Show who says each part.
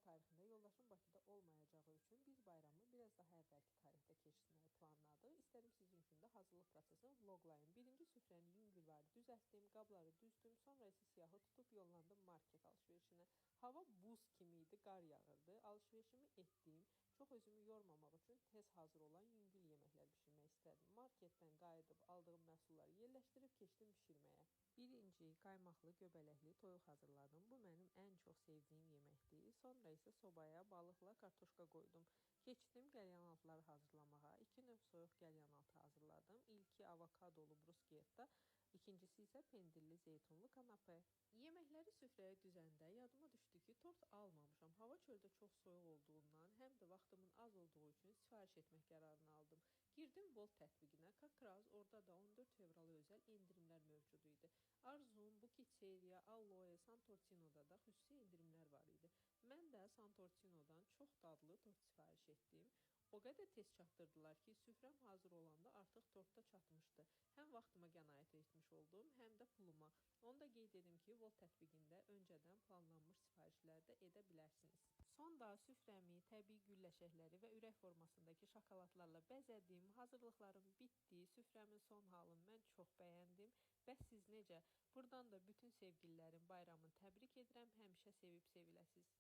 Speaker 1: tarixində yoldaşım Bakıda olmayacağı üçün biz bayramı biraz daha əvvəlki tarixdə keçirməyi planladıq. İstədim sizin üçün də hazırlıq prosesini vloqlayım. Birinci süfrəni yüngülvari düzəltdim, qabları düzdüm, sonra isə siyahı tutub yollandım market alışverişinə. Hava buz kimi idi, qar yağırdı. Alışverişimi etdim. Çox özümü yormamaq üçün tez hazır olan yüngül yeməklər bişirmək istədim. Marketdən qayıdıb aldığım məhsulları yerləşdirib keçdim bişirməyə. Birinci qaymaqlı göbələkli toyuq hazırladım. Bu mənim ən çox sevdiyim yeməkdir. Sonra isə sobaya balıqla kartoşka qoydum. Keçdim qəlyanaltıları hazırlamağa. 2 növ soyuq qəlyanaltı hazırladım. İlki avokadolu brusketta, ikincisi isə pendirli zeytunlu kanapə. Yeməkləri süfrəyə düzəndə yadıma düşdü ki, tort almamışam. Hava çöldə çox soyuq olduğundan, həm də vaxtımın az olduğu üçün sifariş etmək qərarını aldım. Girdim Volt tətbiqinə, Kakraz, orada da 14 fevrala özəl endirimlər mövcud idi. Arzum, Bukiçeriya, Aloe, Santortino'da da xüsusi endirimlər var idi. Mən də Santortino'dan çox dadlı tort sifariş etdim. O qədər tez çatdırdılar ki, süfrəm hazır olanda artıq tortda çatmışdı. Həm vaxtıma qənaət etmiş oldum, həm də puluma. Onu da qeyd edim ki, Volt tətbiqində öncədən planlanmış sifarişlər də edə bilərsiniz. Sonda süfrəmi təbii gül ləşəkləri və ürək formasındakı şokoladlarla bəzədim. Hazırlıqlarım bitdi. Süfrəmin son halını mən çox bəyəndim. Bəs siz necə? Buradan da bütün sevgililərin bayramını təbrik edirəm. Həmişə sevib seviləsiz.